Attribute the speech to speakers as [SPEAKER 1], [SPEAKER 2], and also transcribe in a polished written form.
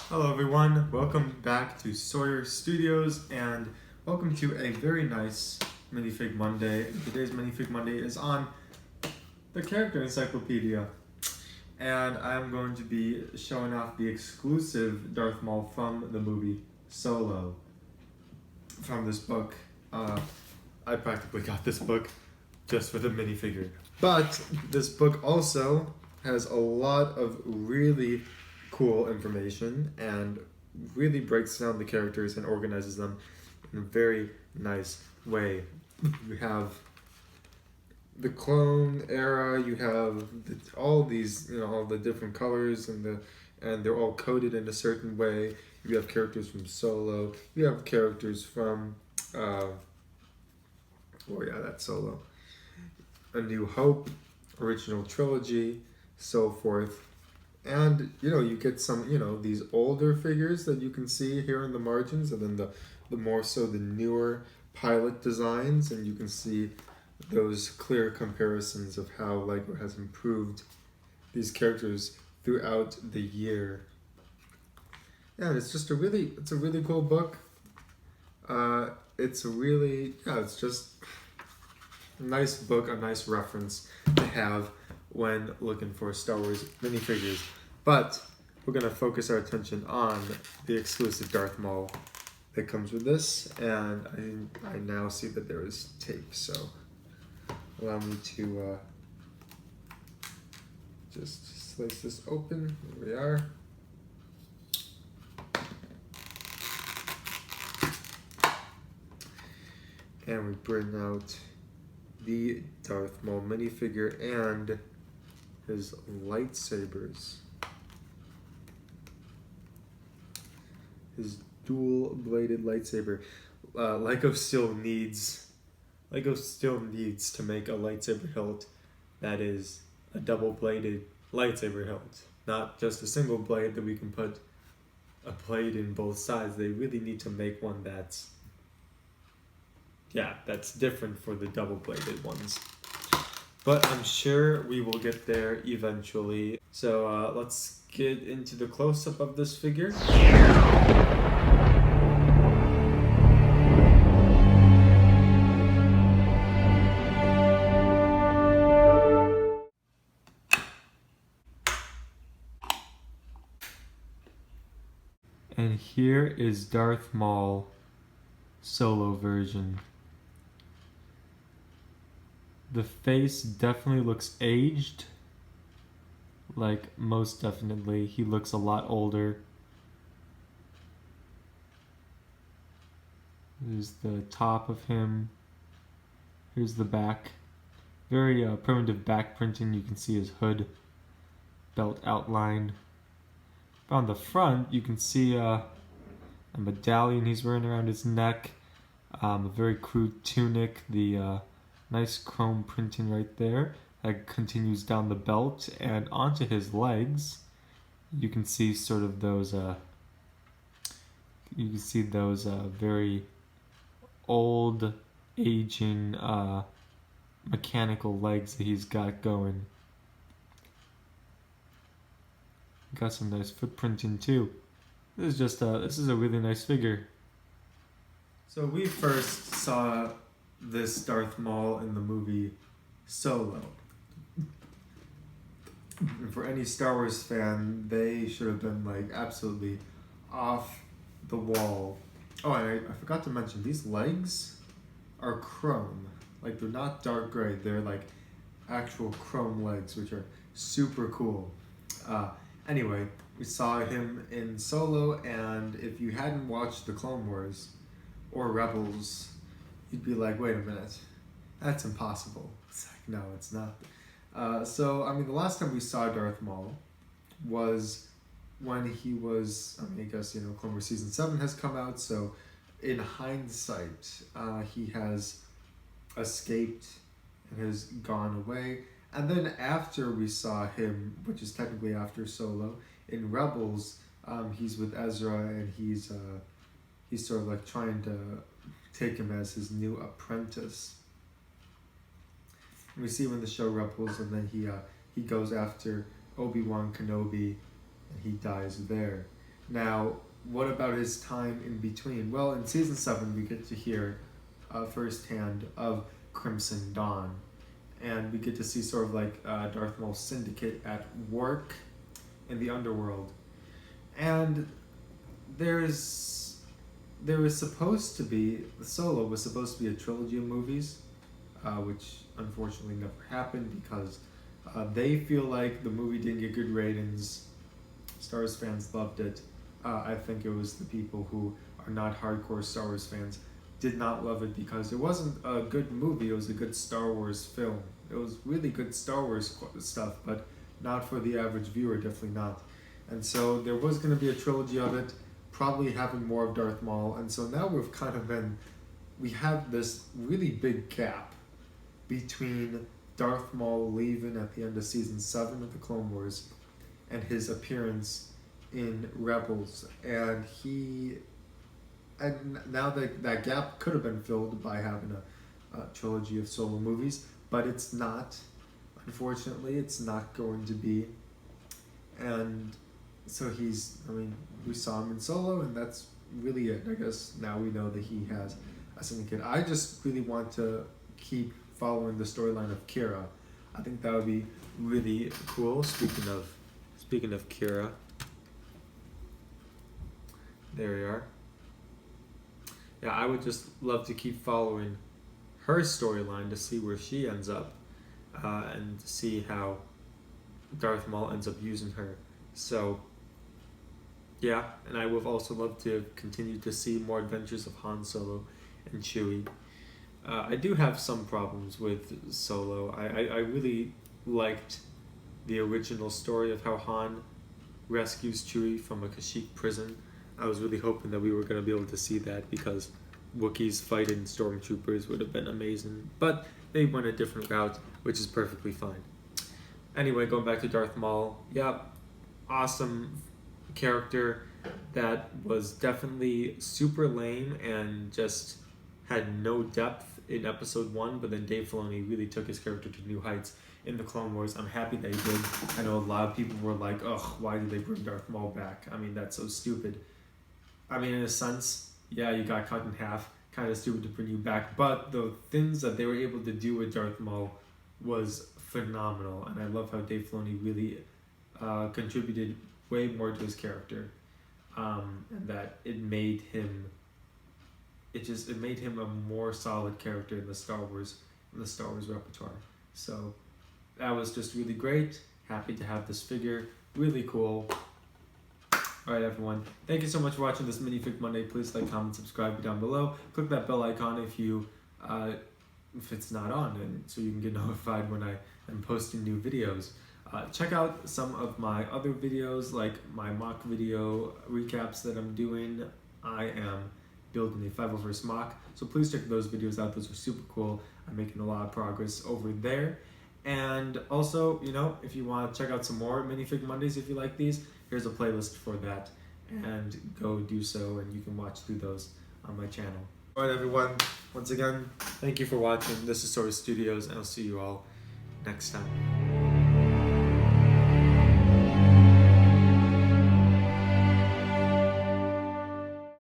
[SPEAKER 1] Hello everyone, welcome back to Sawyer Studios and welcome to a very nice Minifig Monday. Today's Minifig Monday is on the character encyclopedia and I'm going to be showing off the exclusive Darth Maul from the movie Solo. From this book, I practically got this book just for the minifigure. But this book also has a lot of really cool information and really breaks down the characters and organizes them in a very nice way. You have the clone era, you have all these, all the different colors and they're all coded in a certain way. You have characters from Solo, you have characters from that's Solo. A New Hope, original trilogy, so forth. And you get some these older figures that you can see here in the margins, and then the more so the newer pilot designs, and you can see those clear comparisons of how LEGO has improved these characters throughout the year. Yeah, it's just a really cool book. It's just a nice book, a nice reference to have when looking for Star Wars minifigures. But we're going to focus our attention on the exclusive Darth Maul that comes with this, and I now see that there is tape, so allow me to just slice this open. Here we are. And we bring out the Darth Maul minifigure and his lightsabers. His dual-bladed lightsaber. LEGO still needs to make a lightsaber hilt that is a double-bladed lightsaber hilt, not just a single blade that we can put a blade in both sides. They really need to make one that's different for the double-bladed ones. But I'm sure we will get there eventually. So let's get into the close-up of this figure. And here is Darth Maul Solo version. The face definitely looks aged, like most definitely. He looks a lot older. There's the top of him. Here's the back. Very primitive back printing. You can see his hood, belt outline. But on the front, you can see a medallion he's wearing around his neck, a very crude tunic, the nice chrome printing right there that continues down the belt and onto his legs. You can see sort of those very old, aging mechanical legs that he's got going. Got some nice footprinting too. This is a really nice figure. So we first saw this Darth Maul in the movie Solo. And for any Star Wars fan, they should have been like absolutely off the wall. Oh, and I forgot to mention, these legs are chrome. Like, they're not dark gray, they're like actual chrome legs, which are super cool. Anyway, we saw him in Solo, and if you hadn't watched the Clone Wars or Rebels, you'd be like, wait a minute, that's impossible. It's like, no, it's not. So, I mean, the last time we saw Darth Maul was when he was, I guess, Clone Wars Season 7 has come out, so in hindsight, he has escaped and has gone away. And then after we saw him, which is technically after Solo, in Rebels, he's with Ezra, and he's sort of like trying to take him as his new apprentice. And we see him in the show Rebels, and then he goes after Obi-Wan Kenobi, and he dies there. Now, what about his time in between? Well, in season 7, we get to hear firsthand of Crimson Dawn, and we get to see sort of like Darth Maul's syndicate at work in the underworld. And there was supposed to be, Solo was supposed to be a trilogy of movies, which unfortunately never happened because they feel like the movie didn't get good ratings. Star Wars fans loved it. I think it was the people who are not hardcore Star Wars fans did not love it because it wasn't a good movie, it was a good Star Wars film. It was really good Star Wars stuff, but not for the average viewer, definitely not. And so there was going to be a trilogy of it, probably having more of Darth Maul, and so now we have this really big gap between Darth Maul leaving at the end of season 7 of the Clone Wars and his appearance in Rebels, and now that gap could have been filled by having a trilogy of Solo movies, but it's not. Unfortunately, it's not going to be. And so we saw him in Solo, and that's really it. I guess now we know that he has a syndicate. I just really want to keep following the storyline of Kira. I think that would be really cool. Speaking of Kira, there we are. Yeah, I would just love to keep following her storyline to see where she ends up, and to see how Darth Maul ends up using her. So, yeah, and I would also love to continue to see more adventures of Han Solo and Chewie. I do have some problems with Solo. I really liked the original story of how Han rescues Chewie from a Kashyyyk prison. I was really hoping that we were going to be able to see that because Wookiees fighting stormtroopers would have been amazing. But they went a different route, which is perfectly fine. Anyway, going back to Darth Maul. Yeah, awesome character that was definitely super lame and just had no depth in episode 1, but then Dave Filoni really took his character to new heights in the Clone Wars. I'm happy that he did. I know a lot of people were like, ugh, why did they bring Darth Maul back? I mean, that's so stupid. I mean, in a sense, yeah, you got cut in half. Kind of stupid to bring you back. But the things that they were able to do with Darth Maul was phenomenal. And I love how Dave Filoni really contributed way more to his character. And that it made him a more solid character in the Star Wars repertoire. So that was just really great. Happy to have this figure. Really cool. Alright everyone, thank you so much for watching this Minifig Monday. Please like, comment, subscribe down below. Click that bell icon if it's not on, and so you can get notified when I am posting new videos. Check out some of my other videos, like my mock video recaps that I'm doing. I am building a 501st mock, so please check those videos out. Those are super cool. I'm making a lot of progress over there. And also, if you want to check out some more Minifig Mondays, if you like these, here's a playlist for that, and go do so, and you can watch through those on my channel. Alright everyone, once again, thank you for watching. This is Source Studios, and I'll see you all next time.